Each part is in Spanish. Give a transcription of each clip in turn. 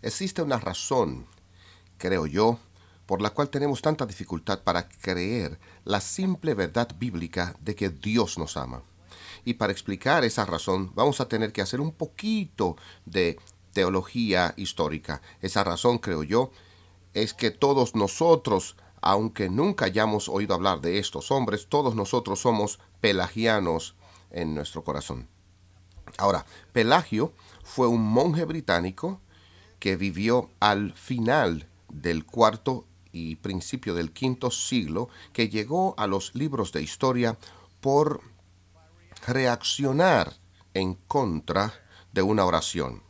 Existe una razón, creo yo, por la cual tenemos tanta dificultad para creer la simple verdad bíblica de que Dios nos ama. Y para explicar esa razón vamos a tener que hacer un poquito de teología histórica. Esa razón, creo yo, es que todos nosotros, aunque nunca hayamos oído hablar de estos hombres, todos nosotros somos pelagianos en nuestro corazón. Ahora, Pelagio fue un monje británico que vivió al final del cuarto y principio del quinto siglo, que llegó a los libros de historia por reaccionar en contra de una oración.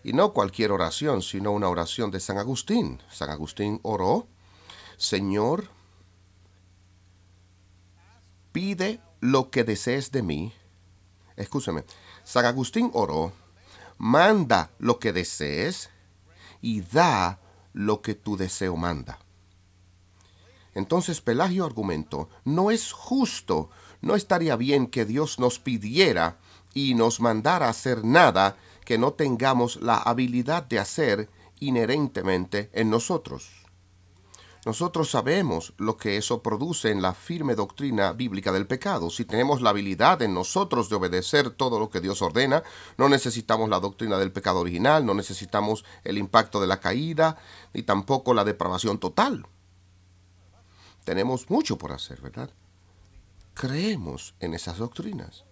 Y no cualquier oración, sino una oración de San Agustín. San Agustín oró: Señor, pide lo que desees de mí. Escúchame. San Agustín oró: manda lo que desees y da lo que tu deseo manda. Entonces Pelagio argumentó: no es justo, no estaría bien que Dios nos pidiera y nos mandara a hacer nada que no tengamos la habilidad de hacer inherentemente en nosotros. Nosotros sabemos lo que eso produce en la firme doctrina bíblica del pecado. Si tenemos la habilidad en nosotros de obedecer todo lo que Dios ordena, no necesitamos la doctrina del pecado original, no necesitamos el impacto de la caída, ni tampoco la depravación total. Tenemos mucho por hacer, ¿verdad? Creemos en esas doctrinas.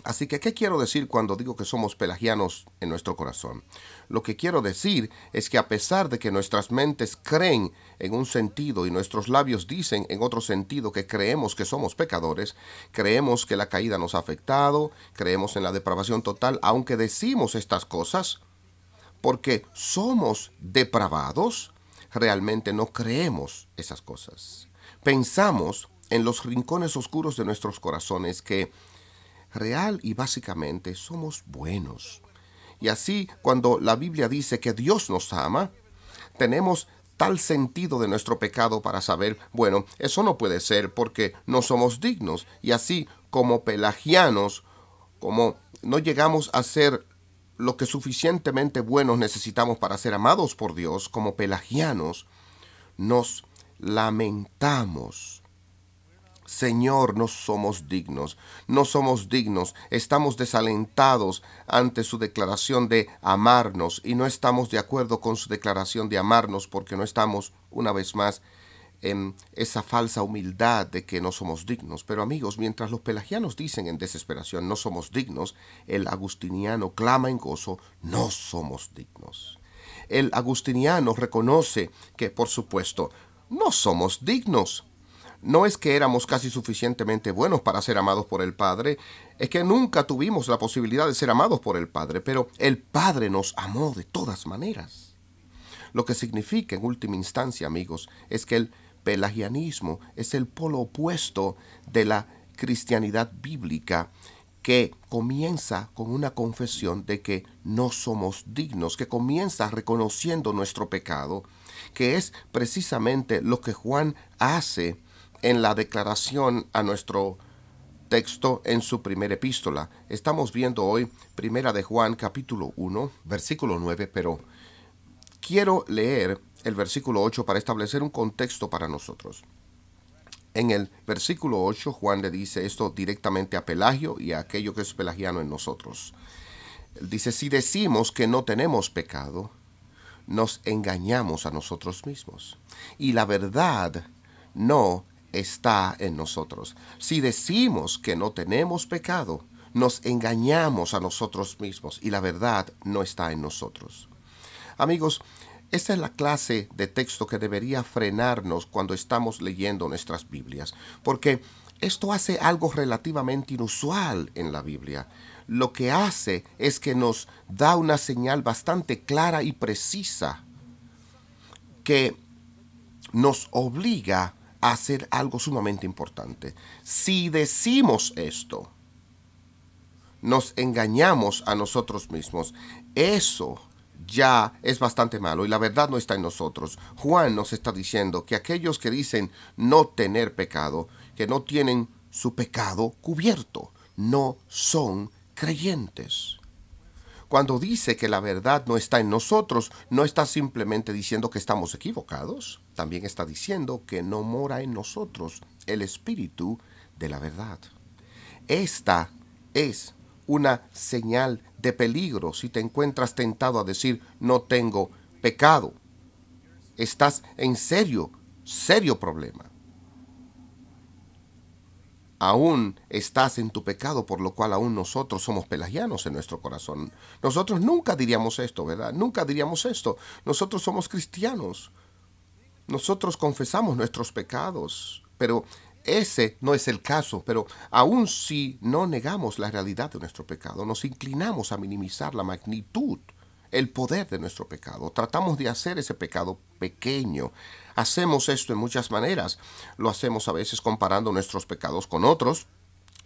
Así que, ¿qué quiero decir cuando digo que somos pelagianos en nuestro corazón? Lo que quiero decir es que a pesar de que nuestras mentes creen en un sentido y nuestros labios dicen en otro sentido que creemos que somos pecadores, creemos que la caída nos ha afectado, creemos en la depravación total, aunque decimos estas cosas, porque somos depravados, realmente no creemos esas cosas. Pensamos en los rincones oscuros de nuestros corazones que real y básicamente somos buenos. Y así, cuando la Biblia dice que Dios nos ama, tenemos tal sentido de nuestro pecado para saber, bueno, eso no puede ser porque no somos dignos. Y así, como pelagianos, como no llegamos a ser lo que suficientemente buenos necesitamos para ser amados por Dios, como pelagianos, nos lamentamos. Señor, no somos dignos, estamos desalentados ante su declaración de amarnos y no estamos de acuerdo con su declaración de amarnos porque no estamos, una vez más, en esa falsa humildad de que no somos dignos. Pero amigos, mientras los pelagianos dicen en desesperación no somos dignos, el agustiniano clama en gozo: no somos dignos. El agustiniano reconoce que, por supuesto, no somos dignos. No es que éramos casi suficientemente buenos para ser amados por el Padre, es que nunca tuvimos la posibilidad de ser amados por el Padre, pero el Padre nos amó de todas maneras. Lo que significa, en última instancia, amigos, es que el pelagianismo es el polo opuesto de la cristianidad bíblica, que comienza con una confesión de que no somos dignos, que comienza reconociendo nuestro pecado, que es precisamente lo que Juan hace en la declaración a nuestro texto en su primera epístola. Estamos viendo hoy Primera de Juan, capítulo 1, versículo 9, pero quiero leer el versículo 8 para establecer un contexto para nosotros. En el versículo 8, Juan le dice esto directamente a Pelagio y a aquello que es pelagiano en nosotros. Él dice: si decimos que no tenemos pecado, nos engañamos a nosotros mismos, y la verdad no está en nosotros. Si decimos que no tenemos pecado, nos engañamos a nosotros mismos y la verdad no está en nosotros. Amigos, esta es la clase de texto que debería frenarnos cuando estamos leyendo nuestras Biblias, porque esto hace algo relativamente inusual en la Biblia. Lo que hace es que nos da una señal bastante clara y precisa que nos obliga a hacer algo sumamente importante. Si decimos esto, nos engañamos a nosotros mismos. Eso ya es bastante malo y la verdad no está en nosotros. Juan nos está diciendo que aquellos que dicen no tener pecado, que no tienen su pecado cubierto, no son creyentes. Cuando dice que la verdad no está en nosotros, no está simplemente diciendo que estamos equivocados, también está diciendo que no mora en nosotros el espíritu de la verdad. Esta es una señal de peligro si te encuentras tentado a decir no tengo pecado. Estás en serio problema. Aún estás en tu pecado, por lo cual aún nosotros somos pelagianos en nuestro corazón. Nosotros nunca diríamos esto, ¿verdad? Nunca diríamos esto. Nosotros somos cristianos. Nosotros confesamos nuestros pecados, pero ese no es el caso. Pero aún si no negamos la realidad de nuestro pecado, nos inclinamos a minimizar la magnitud, el poder de nuestro pecado. Tratamos de hacer ese pecado pequeño. Hacemos esto en muchas maneras. Lo hacemos a veces comparando nuestros pecados con otros.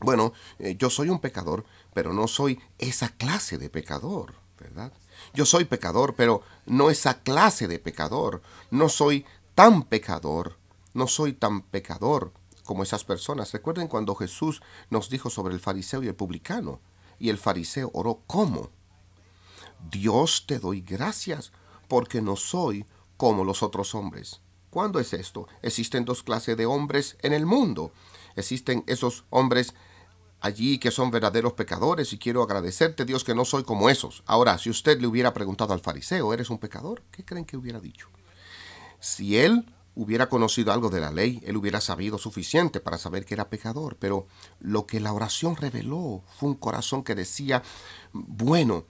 Bueno, yo soy un pecador, pero no soy esa clase de pecador, ¿verdad? Yo soy pecador, pero no esa clase de pecador. No soy tan pecador, no soy tan pecador como esas personas. Recuerden cuando Jesús nos dijo sobre el fariseo y el publicano, y el fariseo oró, ¿cómo? Dios, te doy gracias porque no soy como los otros hombres. ¿Cuándo es esto? Existen dos clases de hombres en el mundo. Existen esos hombres allí que son verdaderos pecadores, y quiero agradecerte, Dios, que no soy como esos. Ahora, si usted le hubiera preguntado al fariseo, ¿eres un pecador?, ¿qué creen que hubiera dicho? Si él hubiera conocido algo de la ley, él hubiera sabido suficiente para saber que era pecador. Pero lo que la oración reveló fue un corazón que decía, bueno,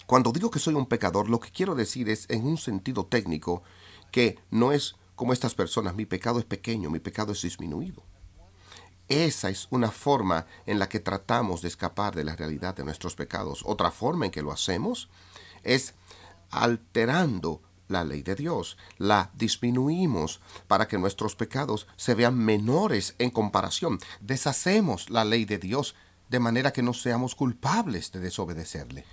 cuando digo que soy un pecador, lo que quiero decir es, en un sentido técnico, que no es como estas personas. Mi pecado es pequeño, mi pecado es disminuido. Esa es una forma en la que tratamos de escapar de la realidad de nuestros pecados. Otra forma en que lo hacemos es alterando la ley de Dios. La disminuimos para que nuestros pecados se vean menores en comparación. Deshacemos la ley de Dios de manera que no seamos culpables de desobedecerle.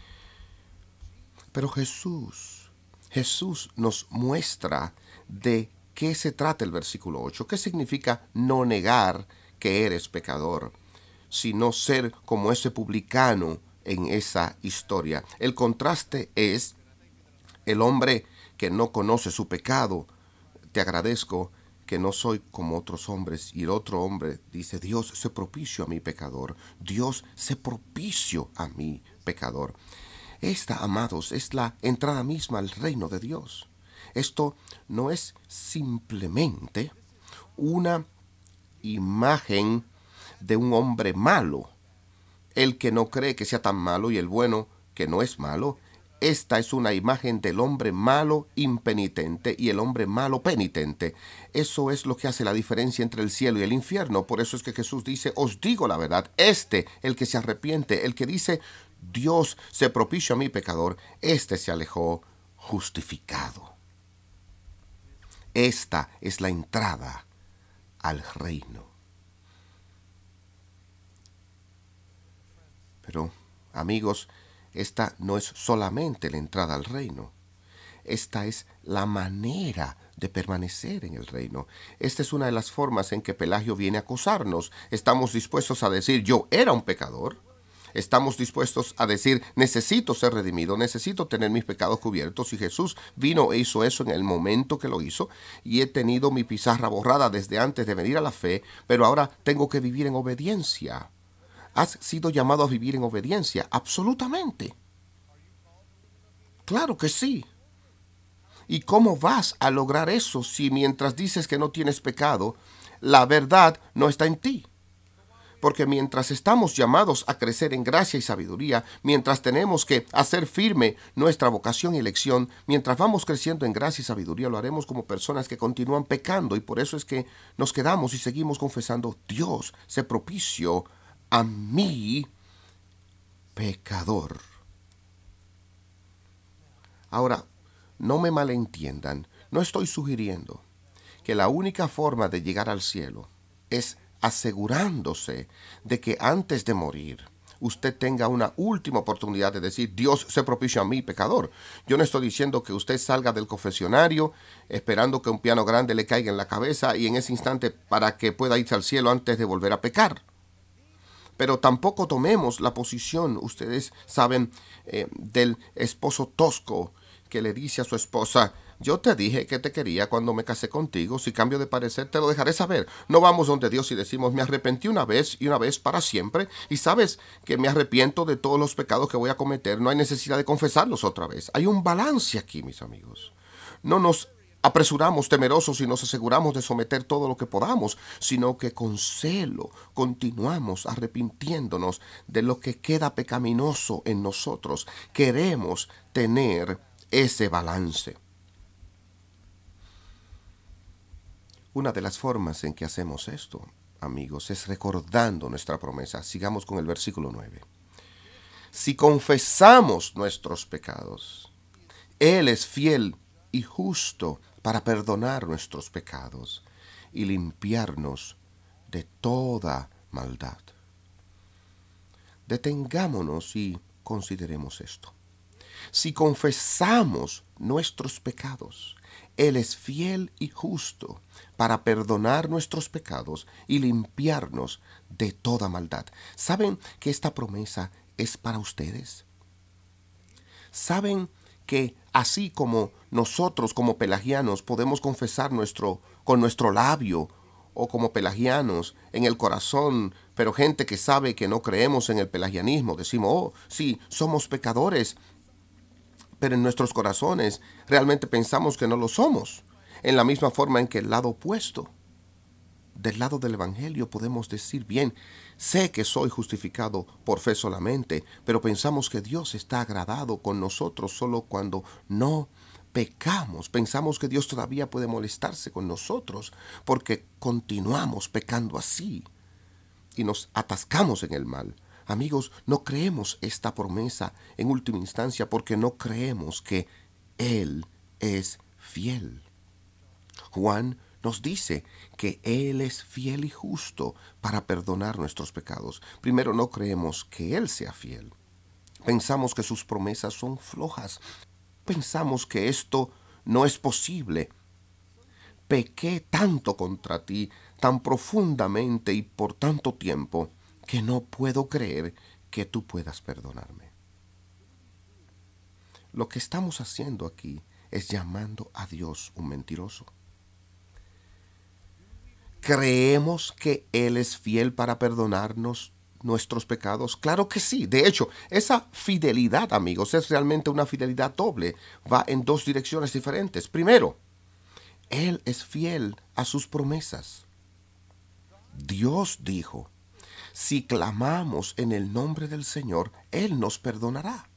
Pero Jesús nos muestra de qué se trata el versículo 8. ¿Qué significa no negar que eres pecador, sino ser como ese publicano en esa historia? El contraste es el hombre que no conoce su pecado. Te agradezco que no soy como otros hombres. Y el otro hombre dice, Dios, sé propicio a mi pecador. Dios, sé propicio a mi pecador. Esta, amados, es la entrada misma al reino de Dios. Esto no es simplemente una imagen de un hombre malo, el que no cree que sea tan malo y el bueno que no es malo. Esta es una imagen del hombre malo impenitente y el hombre malo penitente. Eso es lo que hace la diferencia entre el cielo y el infierno. Por eso es que Jesús dice, os digo la verdad, el que se arrepiente, el que dice, Dios, se propicio a mi pecador, se alejó justificado. Esta es la entrada al reino. Pero, amigos, esta no es solamente la entrada al reino. Esta es la manera de permanecer en el reino. Esta es una de las formas en que Pelagio viene a acusarnos. Estamos dispuestos a decir, yo era un pecador. Estamos dispuestos a decir, necesito ser redimido, necesito tener mis pecados cubiertos. Y Jesús vino e hizo eso en el momento que lo hizo. Y he tenido mi pizarra borrada desde antes de venir a la fe, pero ahora tengo que vivir en obediencia. ¿Has sido llamado a vivir en obediencia? Absolutamente. Claro que sí. ¿Y cómo vas a lograr eso si mientras dices que no tienes pecado, la verdad no está en ti? Porque mientras estamos llamados a crecer en gracia y sabiduría, mientras tenemos que hacer firme nuestra vocación y elección, mientras vamos creciendo en gracia y sabiduría, lo haremos como personas que continúan pecando. Y por eso es que nos quedamos y seguimos confesando, Dios, sé propicio a mi pecador. Ahora, no me malentiendan, no estoy sugiriendo que la única forma de llegar al cielo es asegurándose de que antes de morir usted tenga una última oportunidad de decir, Dios, sé propicio a mí, pecador. Yo no estoy diciendo que usted salga del confesionario esperando que un piano grande le caiga en la cabeza y en ese instante para que pueda irse al cielo antes de volver a pecar. Pero tampoco tomemos la posición, ustedes saben, del esposo tosco que le dice a su esposa: yo te dije que te quería cuando me casé contigo, si cambio de parecer te lo dejaré saber. No vamos donde Dios y decimos: me arrepentí una vez y una vez para siempre, y sabes que me arrepiento de todos los pecados que voy a cometer, no hay necesidad de confesarlos otra vez. Hay un balance aquí, mis amigos. No nos apresuramos temerosos y nos aseguramos de someter todo lo que podamos, sino que con celo continuamos arrepintiéndonos de lo que queda pecaminoso en nosotros. Queremos tener ese balance. Una de las formas en que hacemos esto, amigos, es recordando nuestra promesa. Sigamos con el versículo 9. Si confesamos nuestros pecados, Él es fiel y justo para perdonar nuestros pecados y limpiarnos de toda maldad. Detengámonos y consideremos esto. Si confesamos nuestros pecados, Él es fiel y justo para perdonar nuestros pecados y limpiarnos de toda maldad. ¿Saben que esta promesa es para ustedes? ¿Saben que así como nosotros como pelagianos podemos confesar con nuestro labio, o como pelagianos en el corazón, pero gente que sabe que no creemos en el pelagianismo, decimos: oh, sí, somos pecadores, pero en nuestros corazones realmente pensamos que no lo somos? En la misma forma en que el lado opuesto, del lado del Evangelio, podemos decir: bien, sé que soy justificado por fe solamente, pero pensamos que Dios está agradado con nosotros solo cuando no pecamos. Pensamos que Dios todavía puede molestarse con nosotros porque continuamos pecando así y nos atascamos en el mal. Amigos, no creemos esta promesa en última instancia porque no creemos que Él es fiel. Juan nos dice que Él es fiel y justo para perdonar nuestros pecados. Primero, no creemos que Él sea fiel. Pensamos que sus promesas son flojas. Pensamos que esto no es posible. Pequé tanto contra ti, tan profundamente y por tanto tiempo, que no puedo creer que tú puedas perdonarme. Lo que estamos haciendo aquí es llamando a Dios un mentiroso. ¿Creemos que Él es fiel para perdonarnos nuestros pecados? Claro que sí. De hecho, esa fidelidad, amigos, es realmente una fidelidad doble. Va en dos direcciones diferentes. Primero, Él es fiel a sus promesas. Dios dijo: si clamamos en el nombre del Señor, Él nos perdonará.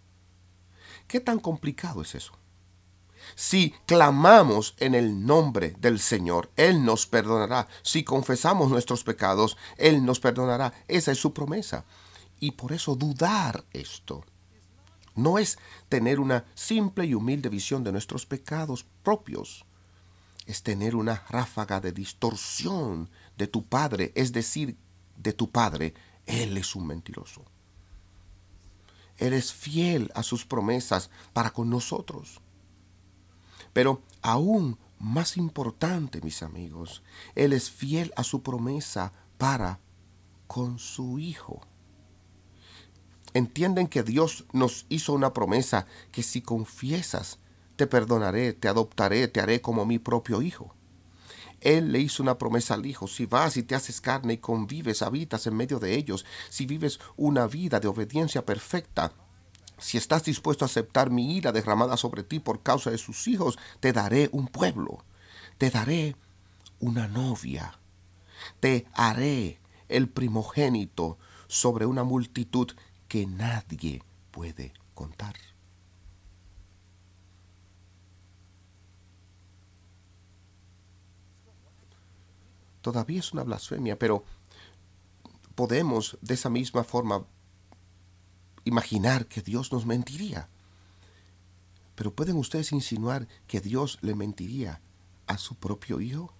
¿Qué tan complicado es eso? Si clamamos en el nombre del Señor, Él nos perdonará. Si confesamos nuestros pecados, Él nos perdonará. Esa es su promesa. Y por eso dudar esto no es tener una simple y humilde visión de nuestros pecados propios. Es tener una ráfaga de distorsión de tu Padre, es decir, de tu Padre. Él es un mentiroso. Él es fiel a sus promesas para con nosotros. Pero aún más importante, mis amigos, Él es fiel a su promesa para con su Hijo. Entienden que Dios nos hizo una promesa que si confiesas, te perdonaré, te adoptaré, te haré como mi propio Hijo. Él le hizo una promesa al Hijo: si vas y te haces carne y convives, habitas en medio de ellos, si vives una vida de obediencia perfecta, si estás dispuesto a aceptar mi ira derramada sobre ti por causa de sus hijos, te daré un pueblo, te daré una novia, te haré el primogénito sobre una multitud que nadie puede contar. Todavía es una blasfemia, pero podemos de esa misma forma imaginar que Dios nos mentiría. Pero ¿pueden ustedes insinuar que Dios le mentiría a su propio Hijo?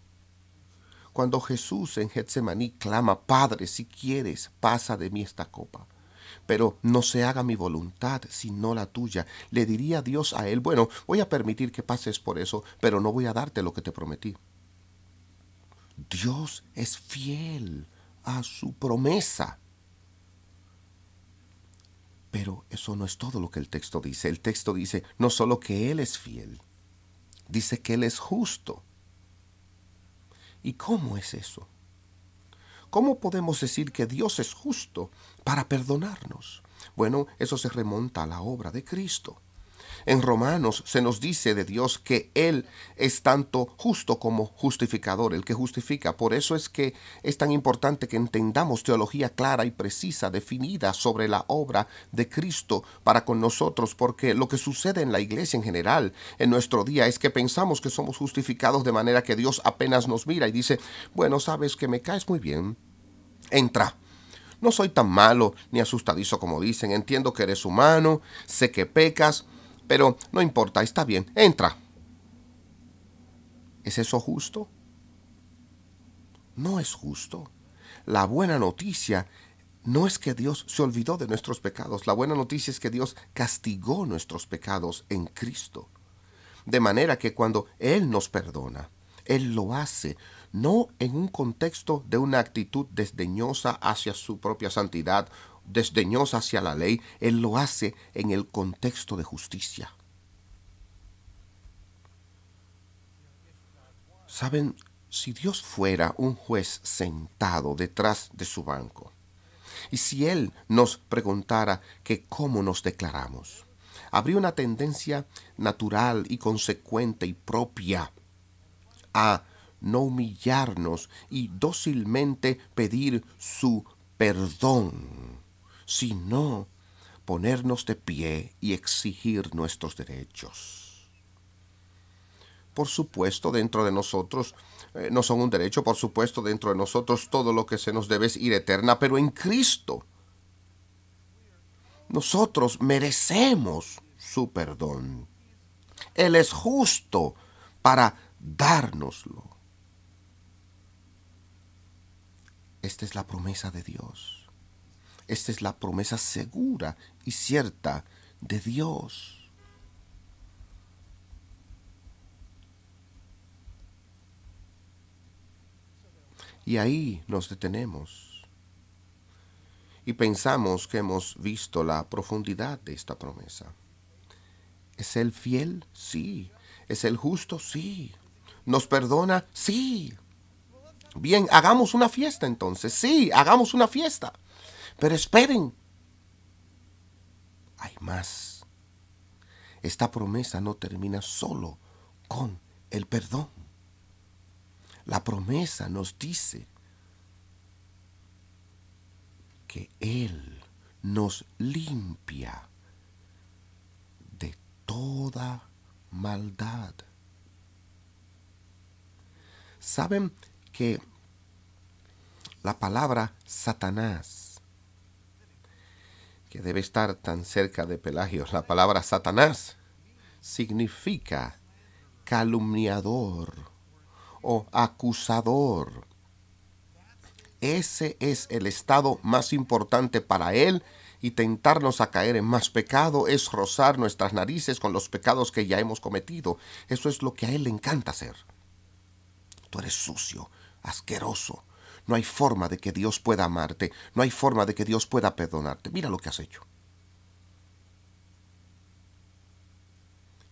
Cuando Jesús en Getsemaní clama: Padre, si quieres, pasa de mí esta copa, pero no se haga mi voluntad sino la tuya, le diría Dios a él: bueno, voy a permitir que pases por eso, pero no voy a darte lo que te prometí. Dios es fiel a su promesa. Pero eso no es todo lo que el texto dice. El texto dice no solo que Él es fiel, dice que Él es justo. ¿Y cómo es eso? ¿Cómo podemos decir que Dios es justo para perdonarnos? Bueno, eso se remonta a la obra de Cristo. En Romanos se nos dice de Dios que Él es tanto justo como justificador, el que justifica. Por eso es que es tan importante que entendamos teología clara y precisa, definida sobre la obra de Cristo para con nosotros, porque lo que sucede en la iglesia en general, en nuestro día, es que pensamos que somos justificados de manera que Dios apenas nos mira y dice, bueno, sabes que me caes muy bien, entra. No soy tan malo ni asustadizo como dicen, entiendo que eres humano, sé que pecas, pero no importa, está bien, entra. ¿Es eso justo? No es justo. La buena noticia no es que Dios se olvidó de nuestros pecados. La buena noticia es que Dios castigó nuestros pecados en Cristo. De manera que cuando Él nos perdona, Él lo hace no en un contexto de una actitud desdeñosa hacia su propia santidad, desdeñosa hacia la ley. Él lo hace en el contexto de justicia. Saben, si Dios fuera un juez sentado detrás de su banco, y si Él nos preguntara que cómo nos declaramos, habría una tendencia natural y consecuente y propia a no humillarnos y dócilmente pedir su perdón, sino ponernos de pie y exigir nuestros derechos. Por supuesto, dentro de nosotros no son un derecho, por supuesto, dentro de nosotros todo lo que se nos debe es ir eterna, pero en Cristo nosotros merecemos su perdón. Él es justo para dárnoslo. Esta es la promesa de Dios. Esta es la promesa segura y cierta de Dios. Y ahí nos detenemos y pensamos que hemos visto la profundidad de esta promesa. ¿Es Él fiel? Sí. ¿Es Él justo? Sí. ¿Nos perdona? Sí. Bien, hagamos una fiesta entonces. Sí, hagamos una fiesta. Pero esperen, hay más. Esta promesa no termina solo con el perdón. La promesa nos dice que Él nos limpia de toda maldad. ¿Saben que la palabra Satanás, que debe estar tan cerca de Pelagio, la palabra Satanás significa calumniador o acusador? Ese es el estado más importante para él, y tentarnos a caer en más pecado es rozar nuestras narices con los pecados que ya hemos cometido. Eso es lo que a él le encanta hacer. Tú eres sucio, asqueroso. No hay forma de que Dios pueda amarte. No hay forma de que Dios pueda perdonarte. Mira lo que has hecho.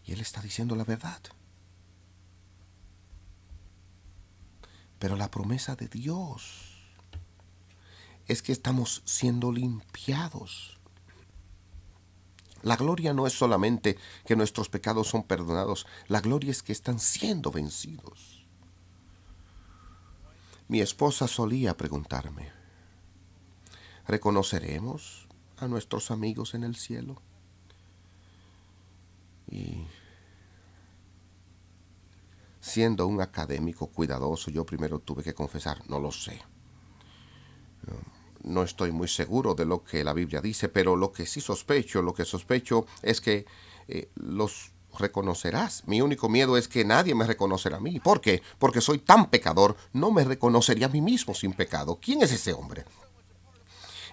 Y él está diciendo la verdad. Pero la promesa de Dios es que estamos siendo limpiados. La gloria no es solamente que nuestros pecados son perdonados. La gloria es que están siendo vencidos. Mi esposa solía preguntarme, ¿reconoceremos a nuestros amigos en el cielo? Y siendo un académico cuidadoso, yo primero tuve que confesar, no lo sé. No estoy muy seguro de lo que la Biblia dice, pero lo que sospecho es que los reconocerás. Mi único miedo es que nadie me reconocerá a mí. ¿Por qué? Porque soy tan pecador, no me reconocería a mí mismo sin pecado. ¿Quién es ese hombre?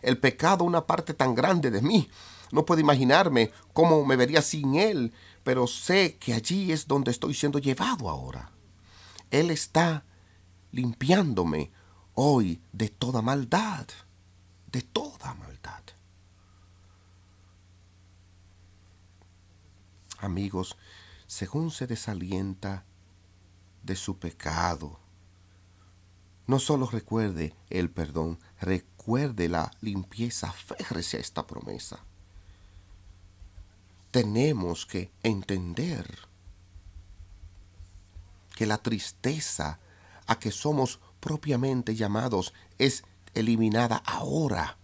El pecado, una parte tan grande de mí. No puedo imaginarme cómo me vería sin él, pero sé que allí es donde estoy siendo llevado ahora. Él está limpiándome hoy de toda maldad. De toda maldad. Amigos, según se desalienta de su pecado, no solo recuerde el perdón, recuerde la limpieza, aférrese a esta promesa. Tenemos que entender que la tristeza a que somos propiamente llamados es eliminada ahora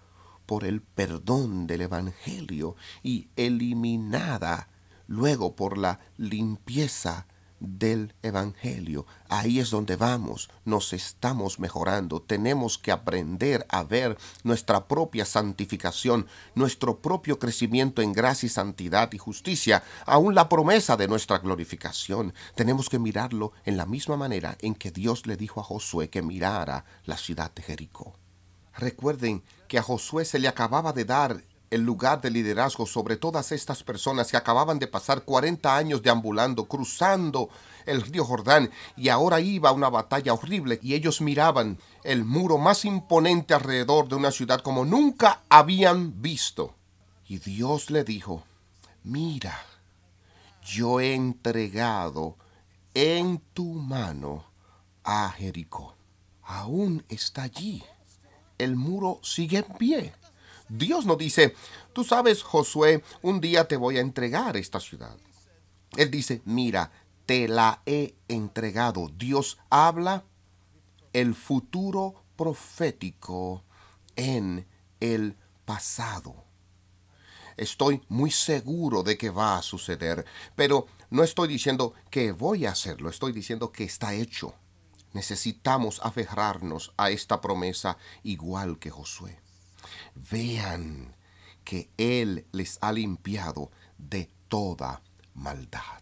por el perdón del Evangelio y eliminada luego por la limpieza del Evangelio. Ahí es donde vamos, nos estamos mejorando. Tenemos que aprender a ver nuestra propia santificación, nuestro propio crecimiento en gracia y santidad y justicia, aún la promesa de nuestra glorificación. Tenemos que mirarlo en la misma manera en que Dios le dijo a Josué que mirara la ciudad de Jericó. Recuerden que a Josué se le acababa de dar el lugar de liderazgo sobre todas estas personas que acababan de pasar 40 años deambulando, cruzando el río Jordán, y ahora iba a una batalla horrible, y ellos miraban el muro más imponente alrededor de una ciudad como nunca habían visto. Y Dios le dijo: mira, yo he entregado en tu mano a Jericó. Aún está allí. El muro sigue en pie. Dios no dice: tú sabes, Josué, un día te voy a entregar esta ciudad. Él dice: mira, te la he entregado. Dios habla el futuro profético en el pasado. Estoy muy seguro de que va a suceder, pero no estoy diciendo que voy a hacerlo, estoy diciendo que está hecho. Necesitamos aferrarnos a esta promesa igual que Josué. Vean que Él les ha limpiado de toda maldad.